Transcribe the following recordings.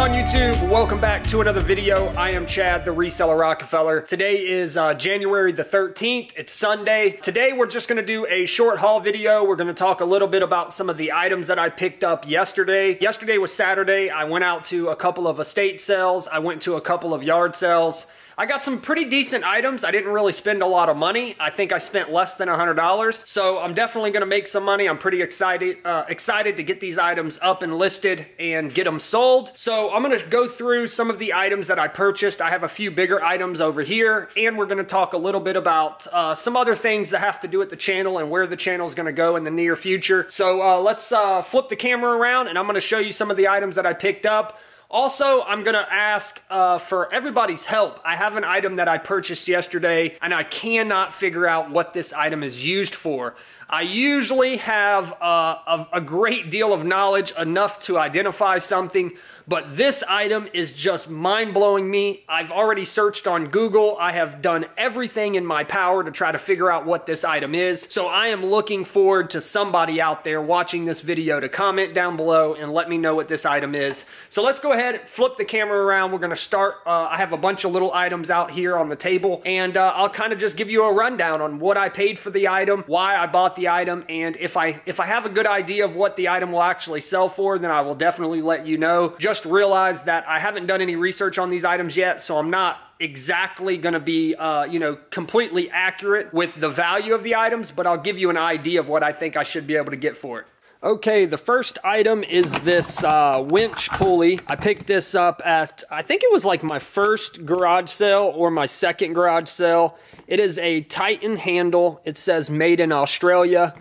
on YouTube? Welcome back to another video. I am Chad, the Reseller Rockefeller. Today is January the 13th. It's Sunday. Today we're just gonna do a short haul video. We're gonna talk a little bit about some of the items that I picked up yesterday. Yesterday was Saturday. I went out to a couple of estate sales. I went to a couple of yard sales. I got some pretty decent items. I didn't really spend a lot of money. I think I spent less than $100. So I'm definitely gonna make some money. I'm pretty excited to get these items up and listed and get them sold. So I'm gonna go through some of the items that I purchased. I have a few bigger items over here, and we're gonna talk a little bit about some other things that have to do with the channel and where the channel is gonna go in the near future. So let's flip the camera around, and I'm gonna show you some of the items that I picked up. Also, I'm gonna ask for everybody's help. I have an item that I purchased yesterday, and I cannot figure out what this item is used for. I usually have a great deal of knowledge, enough to identify something, but this item is just mind-blowing me. I've already searched on Google. I have done everything in my power to try to figure out what this item is. So I am looking forward to somebody out there watching this video to comment down below and let me know what this item is. So let's go ahead, flip the camera around. We're gonna start, I have a bunch of little items out here on the table, and I'll kind of just give you a rundown on what I paid for the item, why I bought the item, and if I have a good idea of what the item will actually sell for, then I will definitely let you know. Just realize that I haven't done any research on these items yet, so I'm not exactly going to be, you know, completely accurate with the value of the items, but I'll give you an idea of what I think I should be able to get for it. Okay, the first item is this winch pulley. I picked this up at, I think it was like my first garage sale or my second garage sale. It is a Titan handle. It says made in Australia.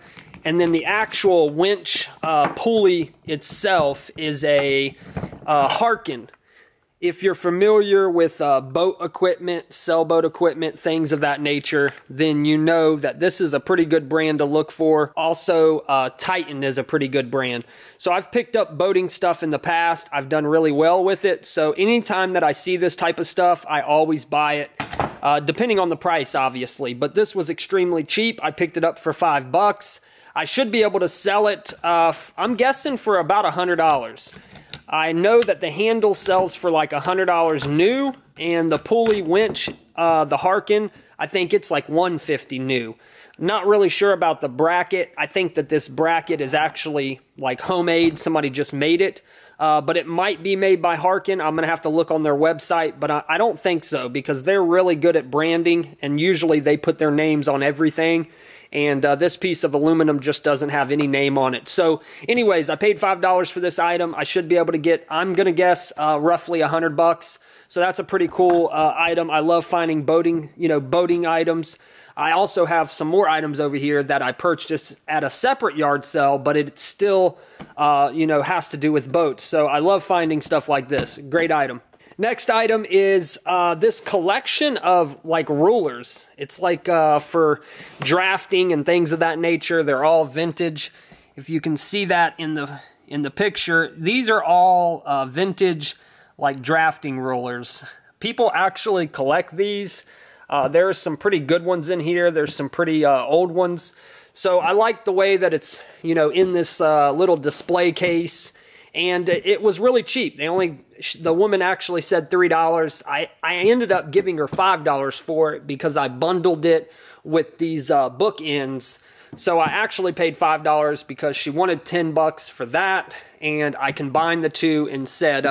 And then the actual winch pulley itself is a Harken. If you're familiar with boat equipment, sailboat equipment, things of that nature, then you know that this is a pretty good brand to look for. Also, Titan is a pretty good brand. So I've picked up boating stuff in the past. I've done really well with it. So anytime that I see this type of stuff, I always buy it. Depending on the price, obviously. But this was extremely cheap. I picked it up for $5. I should be able to sell it, I'm guessing, for about $100. I know that the handle sells for like $100 new, and the pulley winch, the Harken, I think it's like $150 new. Not really sure about the bracket. I think that this bracket is actually like homemade. Somebody just made it. But it might be made by Harken. I'm going to have to look on their website, but I don't think so, because they're really good at branding, and usually they put their names on everything. And this piece of aluminum just doesn't have any name on it. So anyways, I paid $5 for this item. I should be able to get, I'm going to guess, roughly $100. So that's a pretty cool item. I love finding boating, you know, boating items. I also have some more items over here that I purchased at a separate yard sale, but it still, you know, has to do with boats. So I love finding stuff like this. Great item. Next item is this collection of like rulers. It's like for drafting and things of that nature. They're all vintage. If you can see that in the picture, these are all vintage like drafting rulers. People actually collect these. There's some pretty good ones in here. There's some pretty old ones. So I like the way that it's, you know, in this little display case. And it was really cheap. The woman actually said $3. I ended up giving her $5 for it because I bundled it with these bookends. So I actually paid $5 because she wanted $10 for that, and I combined the two and said,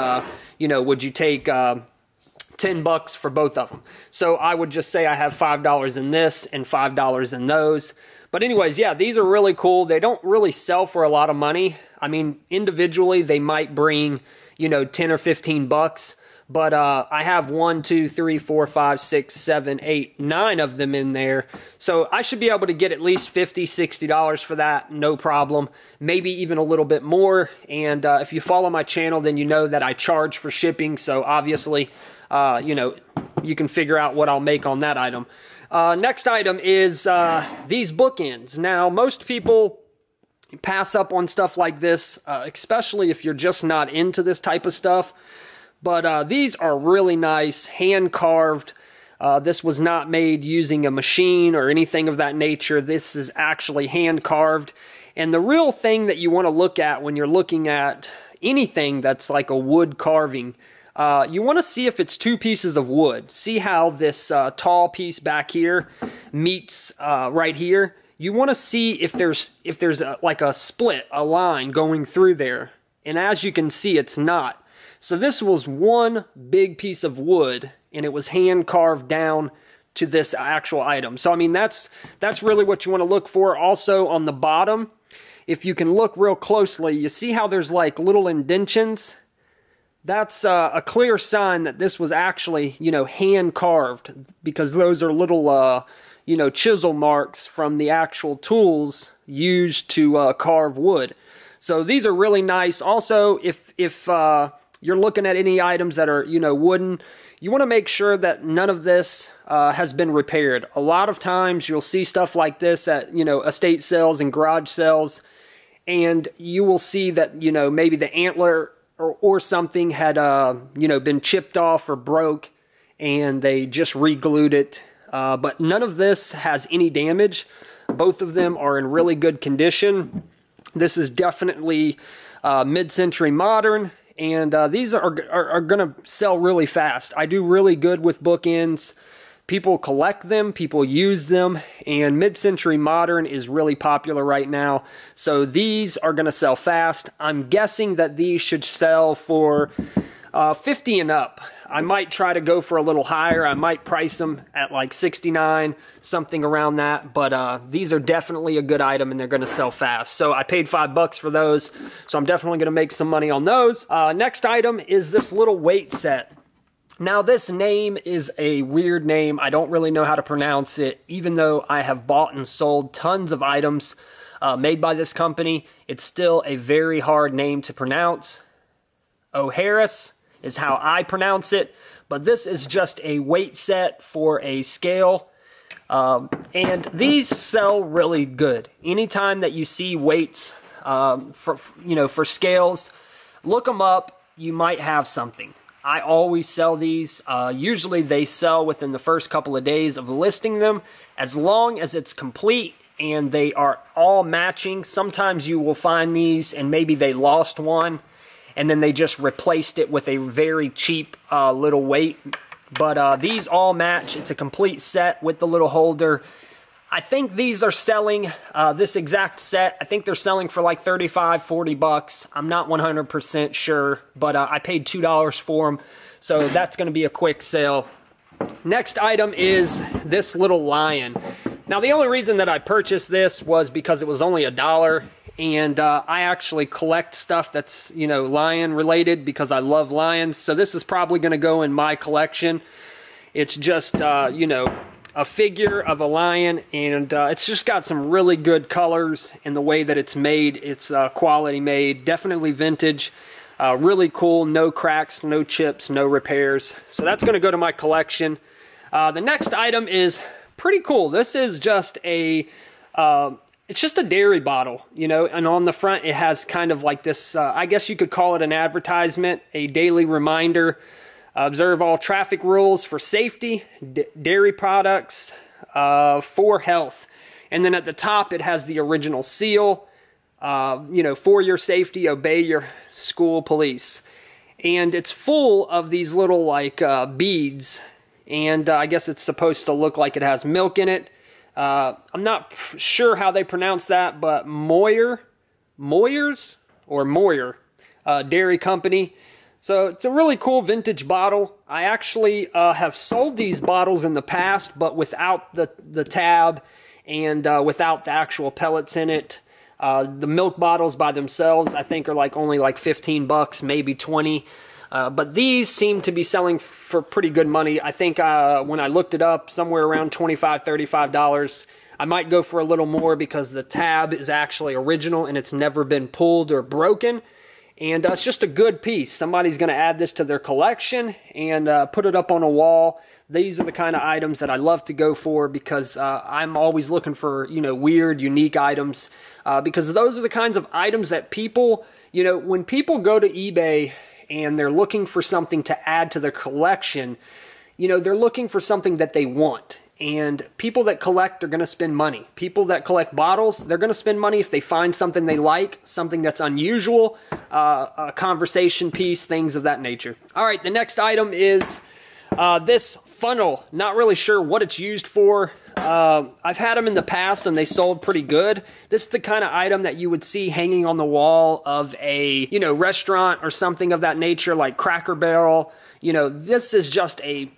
you know, would you take $10 for both of them? So I would just say I have $5 in this and $5 in those. But anyways, yeah, these are really cool. They don't really sell for a lot of money. I mean, individually, they might bring, you know, 10 or 15 bucks. But I have 1, 2, 3, 4, 5, 6, 7, 8, 9 of them in there. So I should be able to get at least $50, $60 for that, no problem. Maybe even a little bit more. And if you follow my channel, then you know that I charge for shipping. So obviously, you know, you can figure out what I'll make on that item. Next item is these bookends. Now, most people pass up on stuff like this, especially if you're just not into this type of stuff. But these are really nice, hand-carved. This was not made using a machine or anything of that nature. This is actually hand-carved. And the real thing that you want to look at when you're looking at anything that's like a wood carving, you want to see if it's two pieces of wood. See how this tall piece back here meets right here. You want to see if there's like a split, a line going through there. And as you can see, it's not. So this was one big piece of wood, and it was hand carved down to this actual item. So I mean, that's really what you want to look for. Also on the bottom, if you can look real closely, you see how there's like little indentions. That's a clear sign that this was actually, you know, hand carved, because those are little, you know, chisel marks from the actual tools used to carve wood. So these are really nice. Also, if you're looking at any items that are, you know, wooden, you want to make sure that none of this has been repaired. A lot of times you'll see stuff like this at, you know, estate sales and garage sales, and you will see that, you know, maybe the antler or something had, you know, been chipped off or broke, and they just re-glued it. But none of this has any damage. Both of them are in really good condition. This is definitely mid-century modern, and these are going to sell really fast. I do really good with bookends. People collect them, people use them, and mid-century modern is really popular right now. So these are going to sell fast. I'm guessing that these should sell for 50 and up. I might try to go for a little higher. I might price them at like 69, something around that. But these are definitely a good item, and they're going to sell fast. So I paid $5 for those, so I'm definitely going to make some money on those. Next item is this little weight set. Now this name is a weird name. I don't really know how to pronounce it, even though I have bought and sold tons of items made by this company. It's still a very hard name to pronounce. O'Harris is how I pronounce it, but this is just a weight set for a scale, and these sell really good. Anytime that you see weights for scales, look them up. You might have something. I always sell these. Usually they sell within the first couple of days of listing them, as long as it's complete and they are all matching. Sometimes you will find these and maybe they lost one, and then they just replaced it with a very cheap little weight. But these all match. It's a complete set with the little holder. I think these are selling, this exact set, I think they're selling for like 35, 40 bucks. I'm not 100% sure, but I paid $2 for them. So that's going to be a quick sale. Next item is this little lion. Now the only reason that I purchased this was because it was only $1. And I actually collect stuff that's, you know, lion related, because I love lions. So this is probably going to go in my collection. It's just, you know, a figure of a lion, and it's just got some really good colors in the way that it's made. It's quality made, definitely vintage, really cool, no cracks, no chips, no repairs. So that's going to go to my collection. The next item is pretty cool. This is just a it's just a dairy bottle, you know, and on the front it has kind of like this, I guess you could call it an advertisement, a daily reminder. Observe all traffic rules for safety, dairy products for health. And then at the top it has the original seal, you know, for your safety, obey your school police. And it's full of these little like beads, and I guess it's supposed to look like it has milk in it. I'm not sure how they pronounce that, but Moyer Dairy Company. So it's a really cool vintage bottle. I actually have sold these bottles in the past, but without the tab and without the actual pellets in it. The milk bottles by themselves, I think, are like only like 15 bucks, maybe 20. But these seem to be selling for pretty good money. I think when I looked it up, somewhere around $25, $35. I might go for a little more because the tab is actually original and it's never been pulled or broken. And it's just a good piece. Somebody's going to add this to their collection and put it up on a wall. These are the kind of items that I love to go for, because I'm always looking for, you know, weird, unique items. Because those are the kinds of items that people, you know, when people go to eBay and they're looking for something to add to their collection, you know, they're looking for something that they want. and people that collect are going to spend money. People that collect bottles, they're going to spend money if they find something they like, something that's unusual, a conversation piece, things of that nature. All right, the next item is this funnel. Not really sure what it's used for. I've had them in the past and they sold pretty good. This is the kind of item that you would see hanging on the wall of a, restaurant or something of that nature, like Cracker Barrel. This is just a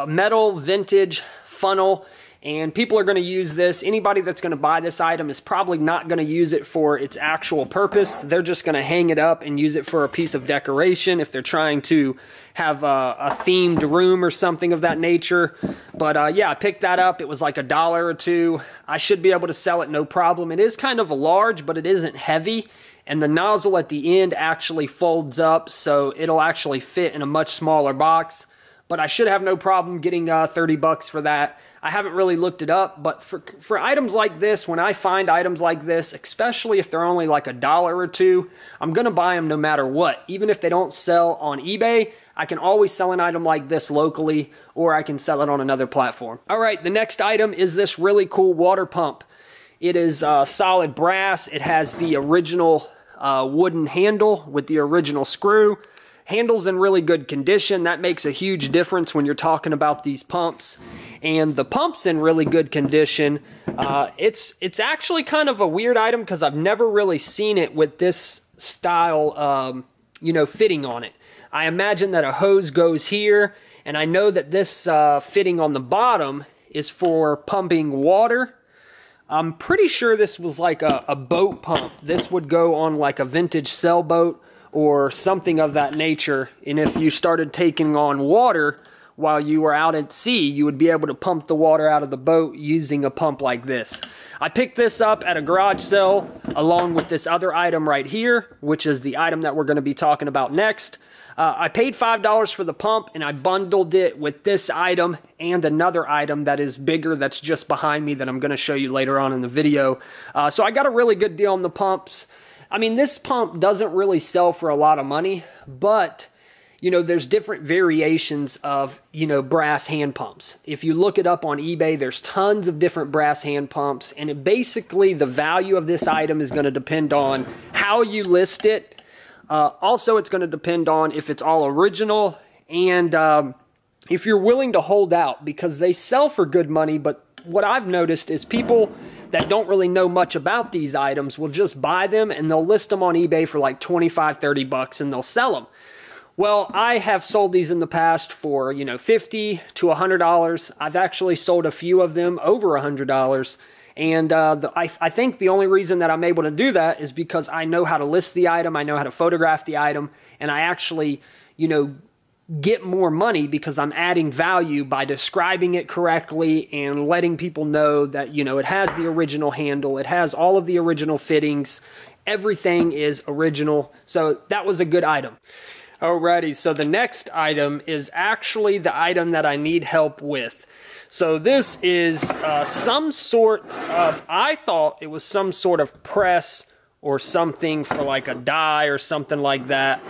metal vintage funnel, and people are going to use this. Anybody that's going to buy this item is probably not going to use it for its actual purpose. They're just going to hang it up and use it for a piece of decoration if they're trying to have a themed room or something of that nature. But yeah, I picked that up. It was like $1 or $2. I should be able to sell it no problem. It is kind of a large, but it isn't heavy. And the nozzle at the end actually folds up, so it'll actually fit in a much smaller box. But I should have no problem getting 30 bucks for that. I haven't really looked it up, but for items like this, when I find items like this, especially if they're only like $1 or $2, I'm going to buy them no matter what. Even if they don't sell on eBay, I can always sell an item like this locally, or I can sell it on another platform. All right, the next item is this really cool water pump. It is solid brass. It has the original wooden handle with the original screw. Handle's in really good condition. That makes a huge difference when you're talking about these pumps. And the pump's in really good condition. It's actually kind of a weird item because I've never really seen it with this style, fitting on it. I imagine that a hose goes here, and I know that this fitting on the bottom is for pumping water. I'm pretty sure this was like a boat pump. This would go on like a vintage sailboat or something of that nature. And if you started taking on water while you were out at sea, you would be able to pump the water out of the boat using a pump like this. I picked this up at a garage sale along with this other item right here, which is the item that we're going to be talking about next. I paid $5 for the pump, and I bundled it with this item and another item that is bigger that's just behind me that I'm going to show you later on in the video. So I got a really good deal on the pumps. I mean, this pump doesn't really sell for a lot of money, but, there's different variations of, brass hand pumps. If you look it up on eBay, there's tons of different brass hand pumps, and basically the value of this item is going to depend on how you list it. Also, it's going to depend on if it's all original and if you're willing to hold out, because they sell for good money, but what I've noticed is people that don't really know much about these items will just buy them and they'll list them on eBay for like 25, 30 bucks and they'll sell them. Well, I have sold these in the past for, $50 to $100. I've actually sold a few of them over $100. And I think the only reason that I'm able to do that is because I know how to list the item, I know how to photograph the item, and I actually, get more money because I'm adding value by describing it correctly and letting people know that, it has the original handle, it has all of the original fittings, everything is original. So that was a good item. Alrighty, so the next item is actually the item that I need help with. So this is some sort of, I thought it was some sort of press or something for like a die or something like that.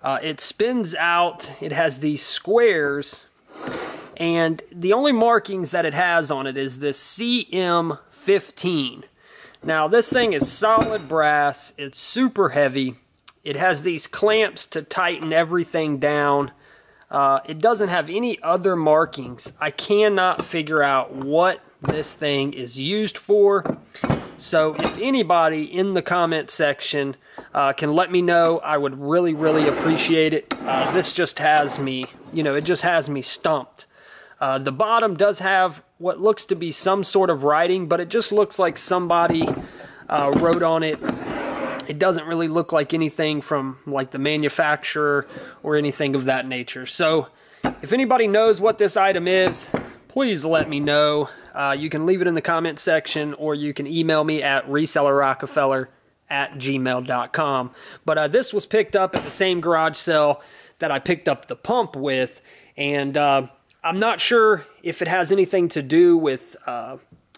It spins out, it has these squares, and the only markings that it has on it is this CM15. Now this thing is solid brass, it's super heavy, it has these clamps to tighten everything down. It doesn't have any other markings. I cannot figure out what this thing is used for. So if anybody in the comment section can let me know, I would really, really appreciate it. This just has me, it just has me stumped. The bottom does have what looks to be some sort of writing, but it just looks like somebody wrote on it. It doesn't really look like anything from like the manufacturer or anything of that nature. So if anybody knows what this item is, please let me know. You can leave it in the comment section or you can email me at resellerrockefeller@gmail.com. But this was picked up at the same garage sale that I picked up the pump with, and I'm not sure if it has anything to do with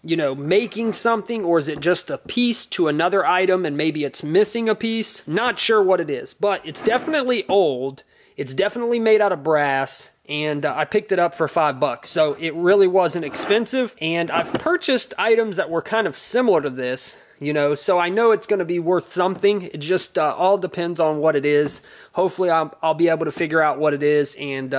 making something, or is it just a piece to another item and maybe it's missing a piece? Not sure what it is, but it's definitely old. It's definitely made out of brass, and I picked it up for $5. So it really wasn't expensive, and I've purchased items that were kind of similar to this, you know, so I know it's going to be worth something. It just all depends on what it is. Hopefully I'll be able to figure out what it is, and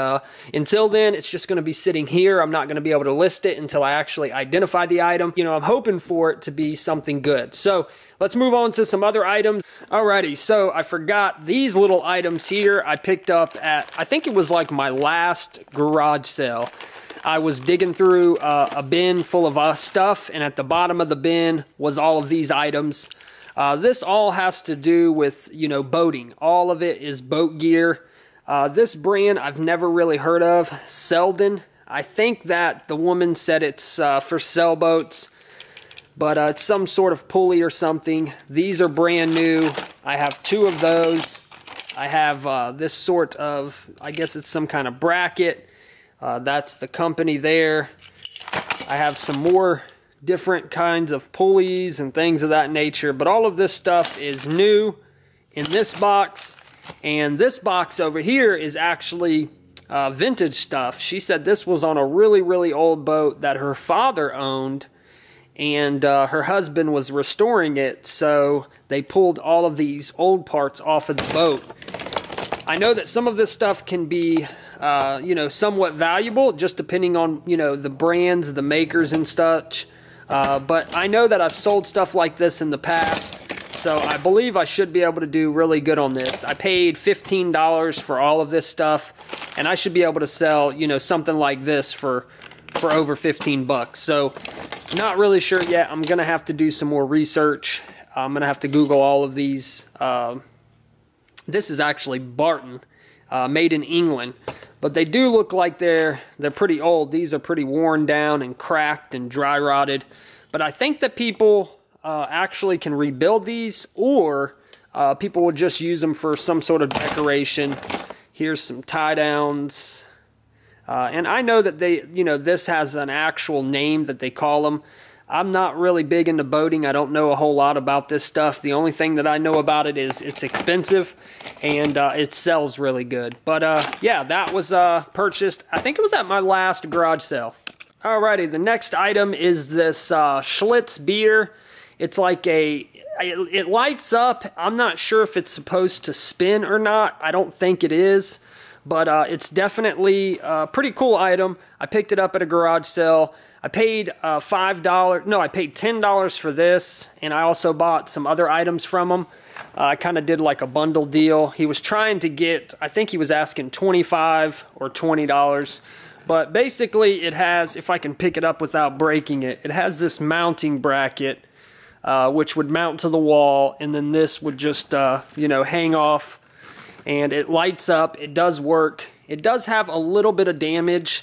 until then, it's just going to be sitting here. I'm not going to be able to list it until I actually identify the item. You know, I'm hoping for it to be something good. So let's move on to some other items. Alrighty, so I forgot these little items here I picked up at, I think it was like my last garage sale. I was digging through a bin full of stuff, and at the bottom of the bin was all of these items. This all has to do with, you know, boating. All of it is boat gear. This brand I've never really heard of, Selden. I think that the woman said it's for sailboats, but it's some sort of pulley or something. These are brand new. I have 2 of those. I have this sort of, I guess it's some kind of bracket. That's the company there. I have some more different kinds of pulleys and things of that nature, but all of this stuff is new in this box, and this box over here is actually vintage stuff. She said this was on a really old boat that her father owned, and her husband was restoring it, so they pulled all of these old parts off of the boat. I know that some of this stuff can be you know, somewhat valuable, just depending on, you know, the brands, the makers and such. But I know that I've sold stuff like this in the past, so I believe I should be able to do really good on this. I paid $15 for all of this stuff, and I should be able to sell, you know, something like this for over $15. So not really sure yet. I'm gonna have to do some more research. I'm gonna have to Google all of these. This is actually Barton, made in England. But they do look like they're pretty old. These are pretty worn down and cracked and dry rotted. But I think that people actually can rebuild these, or people will just use them for some sort of decoration. Here's some tie downs. And I know that they, you know, this has an actual name that they call them. I'm not really big into boating. I don't know a whole lot about this stuff. The only thing that I know about it is it's expensive, and it sells really good. But yeah, that was purchased, I think it was at my last garage sale. Alrighty, the next item is this Schlitz beer. It's like it lights up. I'm not sure if it's supposed to spin or not. I don't think it is. But it's definitely a pretty cool item. I picked it up at a garage sale. I paid $5, no, I paid $10 for this, and I also bought some other items from him. I kind of did like a bundle deal. He was trying to get, I think he was asking $25 or $20, but basically it has, if I can pick it up without breaking it, it has this mounting bracket, which would mount to the wall, and then this would just, you know, hang off, and it lights up. It does work. It does have a little bit of damage.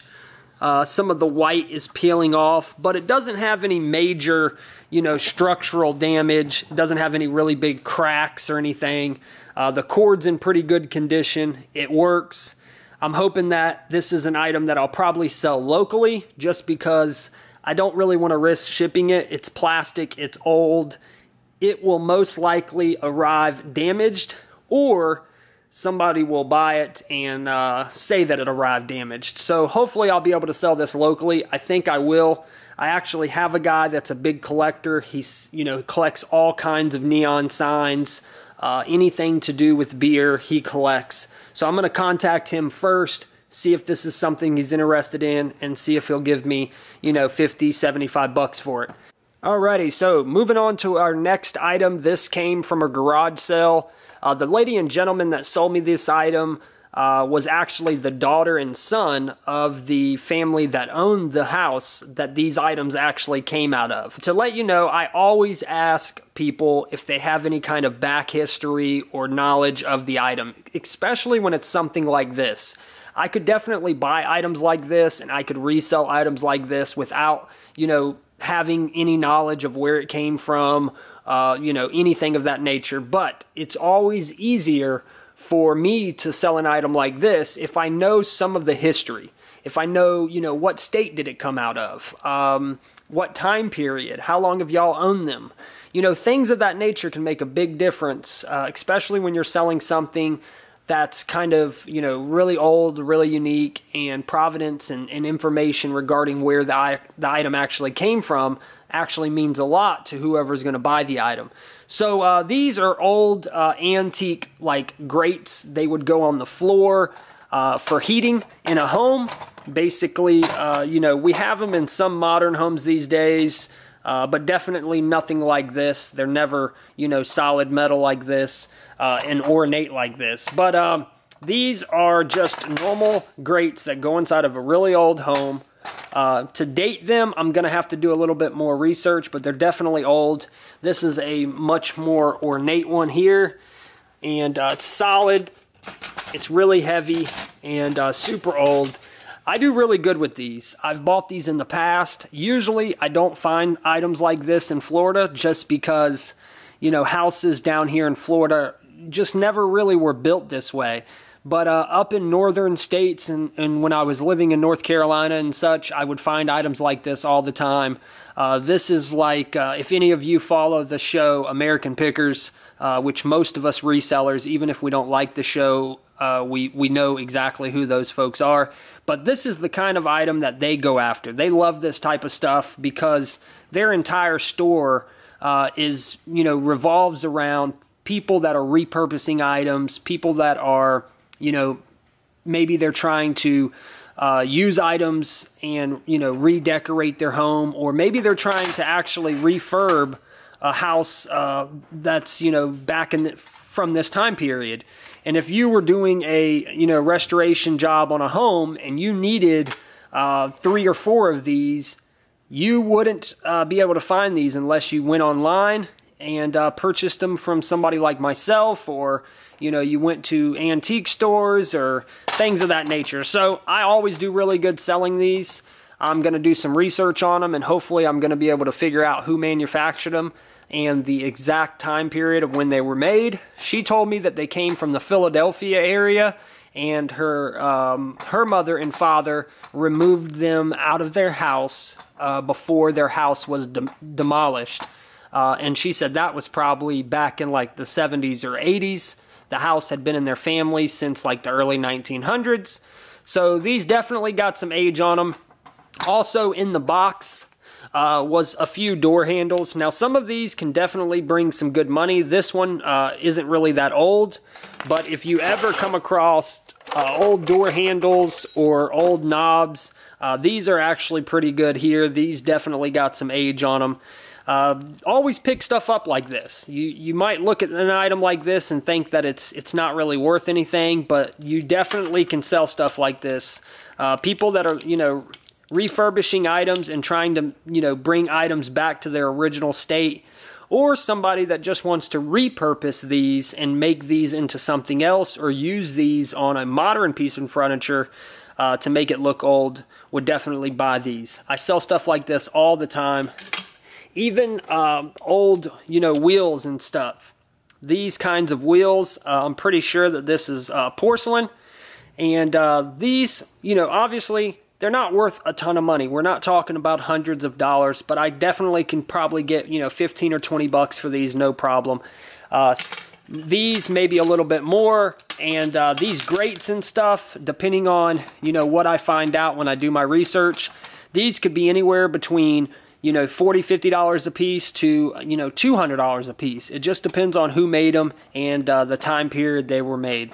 Some of the white is peeling off, but it doesn't have any major, you know, structural damage. It doesn't have any really big cracks or anything. The cord's in pretty good condition. It works. I'm hoping that this is an item that I'll probably sell locally, just because I don't really want to risk shipping it. It's plastic, it's old. It will most likely arrive damaged, or somebody will buy it and say that it arrived damaged. So hopefully I'll be able to sell this locally. I think I will. I actually have a guy that's a big collector. He's, you know, collects all kinds of neon signs, anything to do with beer he collects. So I'm going to contact him first, see if this is something he's interested in, and see if he'll give me, you know, $50, $75 for it. Alrighty, so moving on to our next item. This came from a garage sale. The lady and gentleman that sold me this item was actually the daughter and son of the family that owned the house that these items actually came out of. To let you know, I always ask people if they have any kind of back history or knowledge of the item, especially when it's something like this. I could definitely buy items like this, and I could resell items like this without, you know, having any knowledge of where it came from, you know, anything of that nature. But it's always easier for me to sell an item like this if I know some of the history. If I know, you know, what state did it come out of? What time period? How long have y'all owned them? You know, things of that nature can make a big difference, especially when you're selling something that's kind of, you know, really old, really unique, and provenance and information regarding where the item actually came from actually means a lot to whoever's going to buy the item. So these are old antique like grates. They would go on the floor for heating in a home. Basically, you know, we have them in some modern homes these days, but definitely nothing like this. They're never, you know, solid metal like this and ornate like this. But these are just normal grates that go inside of a really old home. To date them, I'm going to have to do a little bit more research, but they're definitely old. This is a much more ornate one here, and it's solid. It's really heavy and super old. I do really good with these. I've bought these in the past. Usually I don't find items like this in Florida just because, you know, houses down here in Florida just never really were built this way. But up in northern states and when I was living in North Carolina and such, I would find items like this all the time. This is like, if any of you follow the show American Pickers, which most of us resellers, even if we don't like the show, we know exactly who those folks are. But this is the kind of item that they go after. They love this type of stuff because their entire store is, you know, revolves around people that are repurposing items, people that are, you know, maybe they're trying to use items and, you know, redecorate their home, or maybe they're trying to actually refurb a house that's, you know, back in from this time period. And if you were doing a, you know, restoration job on a home and you needed 3 or 4 of these, you wouldn't be able to find these unless you went online and purchased them from somebody like myself, or, you know, you went to antique stores or things of that nature. So I always do really good selling these. I'm going to do some research on them, and hopefully I'm going to be able to figure out who manufactured them and the exact time period of when they were made. She told me that they came from the Philadelphia area, and her mother and father removed them out of their house before their house was demolished. And she said that was probably back in like the 70s or 80s. The house had been in their family since like the early 1900s. So these definitely got some age on them. Also in the box was a few door handles. Now some of these can definitely bring some good money. This one isn't really that old, but if you ever come across old door handles or old knobs, these are actually pretty good here. These definitely got some age on them. Always pick stuff up like this. You might look at an item like this and think that it's not really worth anything, but you definitely can sell stuff like this. People that are, you know, refurbishing items and trying to, you know, bring items back to their original state, or somebody that just wants to repurpose these and make these into something else, or use these on a modern piece of furniture to make it look old, would definitely buy these. I sell stuff like this all the time. Even old, you know, wheels and stuff. These kinds of wheels, I'm pretty sure that this is porcelain. And these, you know, obviously, they're not worth a ton of money. We're not talking about hundreds of dollars, but I definitely can probably get, you know, 15 or 20 bucks for these, no problem. These maybe a little bit more, and these grates and stuff, depending on, you know, what I find out when I do my research, these could be anywhere between, you know, $40, $50 a piece to, you know, $200 a piece. It just depends on who made them and the time period they were made.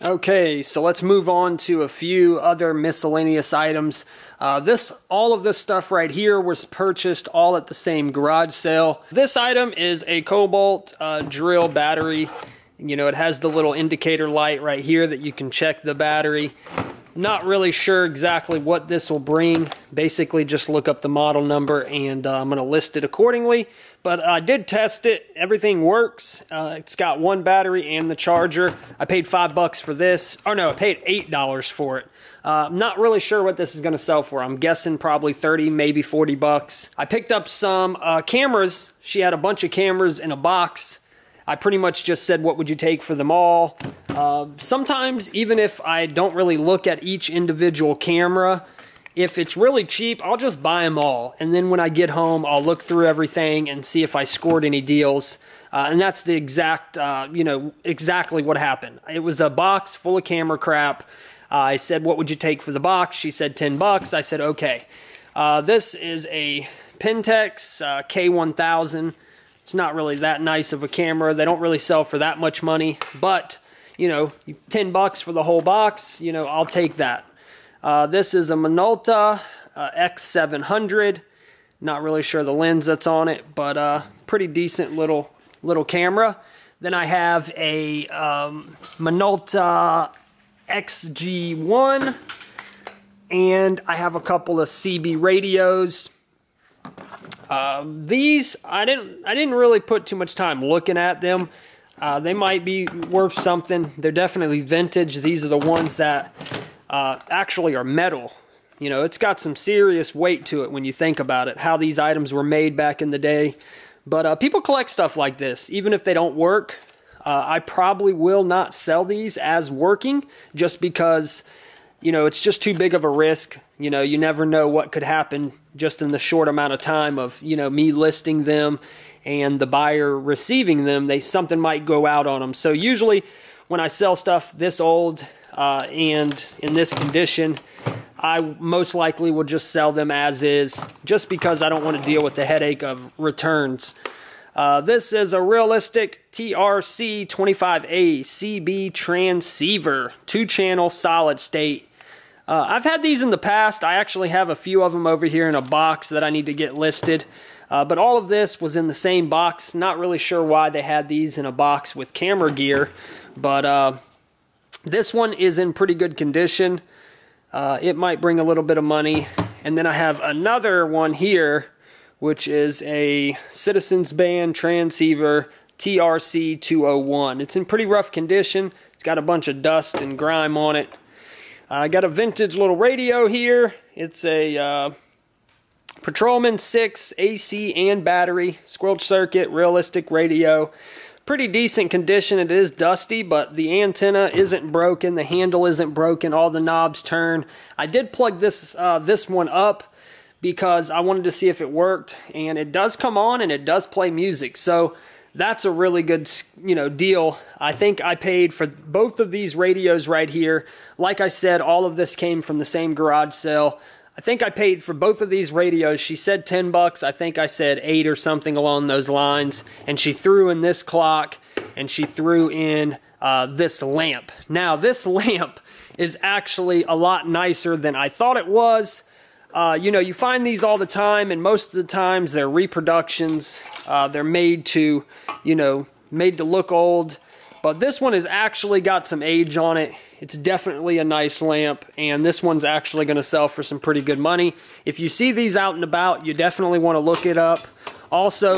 Okay, so let's move on to a few other miscellaneous items. All of this stuff right here was purchased all at the same garage sale. This item is a Cobalt drill battery. You know, it has the little indicator light right here that you can check the battery. Not really sure exactly what this will bring. Basically, just look up the model number and I'm going to list it accordingly. But I did test it. Everything works. It's got one battery and the charger. I paid $5 for this. Or no, I paid $8 for it. I'm not really sure what this is going to sell for. I'm guessing probably 30, maybe 40 bucks. I picked up some cameras. She had a bunch of cameras in a box. I pretty much just said, what would you take for them all? Sometimes, even if I don't really look at each individual camera, if it's really cheap, I'll just buy them all. And then when I get home, I'll look through everything and see if I scored any deals. And that's the exact, exactly what happened. It was a box full of camera crap. I said, what would you take for the box? She said $10. I said, okay. This is a Pentax K1000. It's not really that nice of a camera. They don't really sell for that much money, but $10 for the whole box, I'll take that. This is a Minolta X700. Not really sure the lens that's on it, but pretty decent little camera. Then I have a Minolta XG1, and I have a couple of CB radios. These I didn't really put too much time looking at them. They might be worth something. They're definitely vintage. These are the ones that actually are metal. It's got some serious weight to it when you think about it, how these items were made back in the day. But people collect stuff like this, even if they don't work. I probably will not sell these as working, just because, it's just too big of a risk. You never know what could happen just in the short amount of time of, me listing them and the buyer receiving them. Something might go out on them. So usually when I sell stuff this old and in this condition, I most likely will just sell them as is, just because I don't want to deal with the headache of returns. This is a realistic TRC 25A CB transceiver, 2-channel solid state. I've had these in the past. I actually have a few of them over here in a box that I need to get listed. But all of this was in the same box. Not really sure why they had these in a box with camera gear. But this one is in pretty good condition. It might bring a little bit of money. And then I have another one here, which is a Citizens Band transceiver TRC 201. It's in pretty rough condition. It's got a bunch of dust and grime on it. I got a vintage little radio here. It's a Patrolman 6 AC and battery, squelch circuit, realistic radio. Pretty decent condition. It is dusty, but the antenna isn't broken. The handle isn't broken. All the knobs turn. I did plug this one up because I wanted to see if it worked, and it does come on and it does play music. So that's a really good, deal. I think I paid for both of these radios right here. Like I said, all of this came from the same garage sale. I think I paid for both of these radios. She said $10. I think I said $8 or something along those lines. And she threw in this clock, and she threw in this lamp. Now, this lamp is actually a lot nicer than I thought it was. You find these all the time, and most of the times they're reproductions. They're made to, made to look old. But this one has actually got some age on it. It's definitely a nice lamp, and this one's actually going to sell for some pretty good money. If you see these out and about, you definitely want to look it up. Also,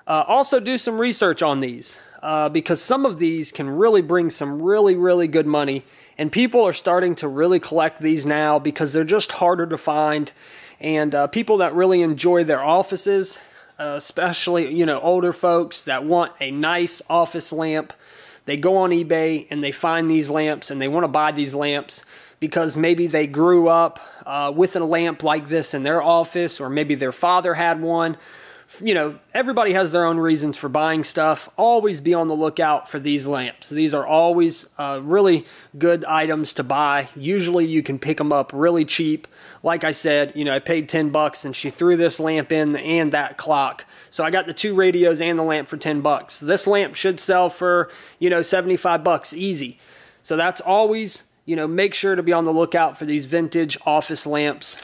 also do some research on these, because some of these can really bring some really, really good money. And people are starting to really collect these now because they're just harder to find. And people that really enjoy their offices, especially, older folks that want a nice office lamp, they go on eBay and they find these lamps and they want to buy these lamps because maybe they grew up with a lamp like this in their office, or maybe their father had one. Everybody has their own reasons for buying stuff. Always be on the lookout for these lamps. These are always really good items to buy. Usually you can pick them up really cheap. Like I said, I paid $10 and she threw this lamp in and that clock. So I got the 2 radios and the lamp for $10. This lamp should sell for, $75 easy. So that's always, make sure to be on the lookout for these vintage office lamps.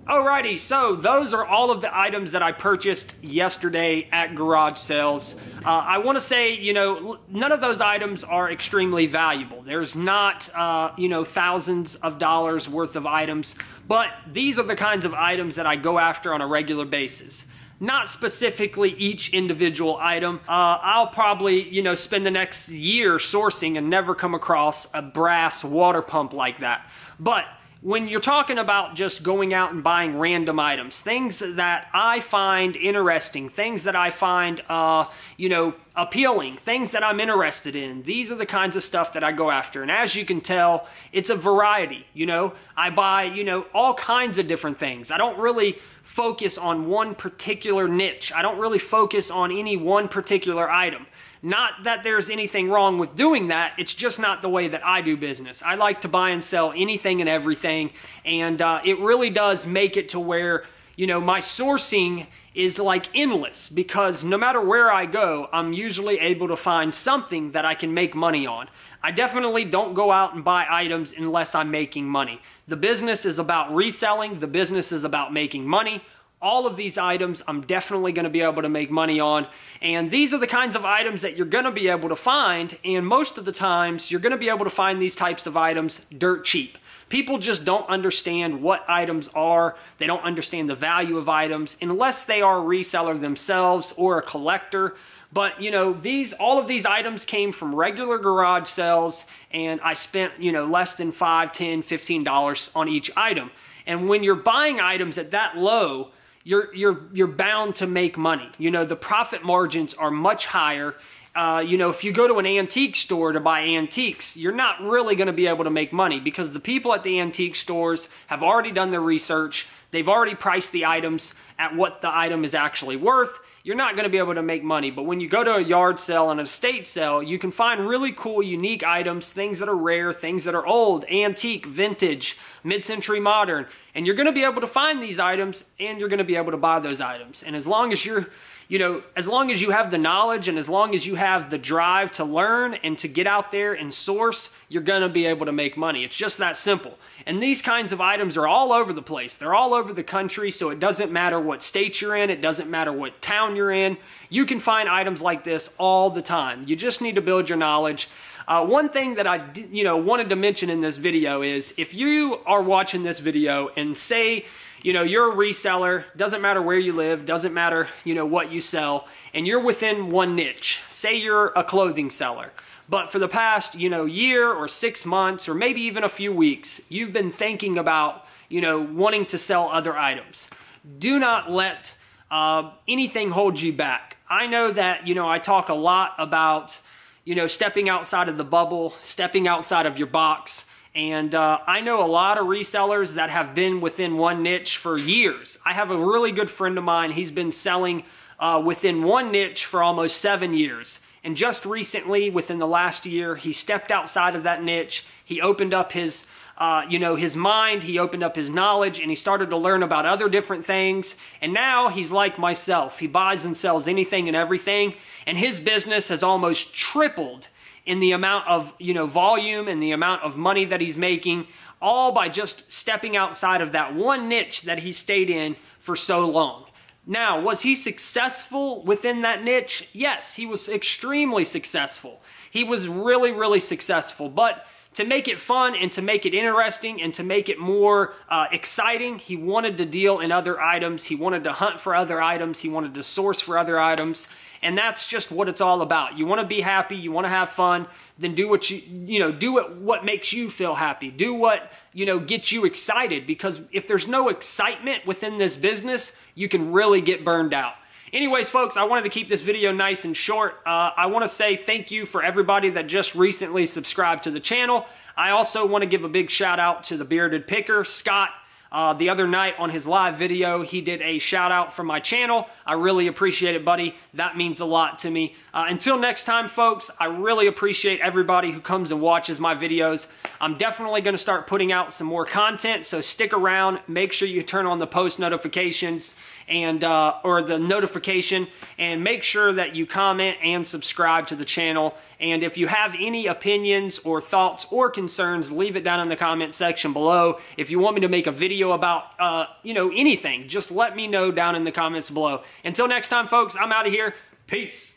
Alrighty, so those are all of the items that I purchased yesterday at garage sales. I want to say, none of those items are extremely valuable. There's not, thousands of dollars worth of items, but these are the kinds of items that I go after on a regular basis. Not specifically each individual item. I'll probably, spend the next year sourcing and never come across a brass water pump like that. But when you're talking about just going out and buying random items, things that I find interesting, things that I find, appealing, things that I'm interested in, these are the kinds of stuff that I go after. And as you can tell, it's a variety, I buy, all kinds of different things. I don't really focus on one particular niche. I don't really focus on any one particular item. Not that there's anything wrong with doing that, it's just not the way that I do business. I like to buy and sell anything and everything, and it really does make it to where, you know, my sourcing is like endless, because no matter where I go, I'm usually able to find something that I can make money on. I definitely don't go out and buy items unless I'm making money. The business is about reselling, the business is about making money. All of these items I'm definitely going to be able to make money on, and these are the kinds of items that you're going to be able to find, and most of the times you're going to be able to find these types of items dirt cheap. People just don't understand what items are. They don't understand the value of items unless they are a reseller themselves or a collector. But, you know, all of these items came from regular garage sales, and I spent, you know, less than $5, $10, $15 on each item. And when you're buying items at that low, you're bound to make money. You know, the profit margins are much higher. You know, if you go to an antique store to buy antiques, you're not really going to be able to make money, because the people at the antique stores have already done their research. They've already priced the items at what the item is actually worth. You're not going to be able to make money. But when you go to a yard sale and an estate sale, you can find really cool, unique items, things that are rare, things that are old, antique, vintage, mid-century modern. And you're going to be able to find these items, and you're going to be able to buy those items. And as long as you're, you know, as long as you have the knowledge and as long as you have the drive to learn and to get out there and source, you're going to be able to make money. It's just that simple. And these kinds of items are all over the place. They're all over the country, so it doesn't matter what state you're in. It doesn't matter what town you're in. You can find items like this all the time. You just need to build your knowledge. One thing that I wanted to mention in this video is, if you are watching this video and say, you know, you're a reseller, doesn't matter where you live, doesn't matter, you know, what you sell, and you're within one niche. Say you're a clothing seller, but for the past, you know, year or 6 months or maybe even a few weeks, you've been thinking about, you know, wanting to sell other items. Do not let anything hold you back. I know that, you know, I talk a lot about, you know, stepping outside of the bubble, stepping outside of your box. And I know a lot of resellers that have been within one niche for years. I have a really good friend of mine. He's been selling within one niche for almost 7 years. And just recently, within the last year, he stepped outside of that niche. He opened up his, his mind. He opened up his knowledge, and he started to learn about other different things. And now he's like myself. He buys and sells anything and everything. And his business has almost tripled in the amount of, you know, volume and the amount of money that he's making, all by just stepping outside of that one niche that he stayed in for so long. Now, was he successful within that niche? Yes, he was extremely successful. He was really, really successful. But to make it fun and to make it interesting and to make it more exciting, he wanted to deal in other items. He wanted to hunt for other items. He wanted to source for other items. And that's just what it's all about. You want to be happy, you want to have fun, then do what what makes you feel happy. Do what, you know, gets you excited, because if there's no excitement within this business, you can really get burned out. Anyways, folks, I wanted to keep this video nice and short. I want to say thank you for everybody that just recently subscribed to the channel. I also want to give a big shout out to the Bearded Picker, Scott. The other night on his live video, he did a shout out from my channel. I really appreciate it, buddy. That means a lot to me. Until next time, folks, I really appreciate everybody who comes and watches my videos. I'm definitely going to start putting out some more content, so stick around. Make sure you turn on the post notifications and or the notification, and make sure that you comment and subscribe to the channel. And if you have any opinions or thoughts or concerns, leave it down in the comment section below. If you want me to make a video about, anything, just let me know down in the comments below. Until next time, folks, I'm out of here. Peace.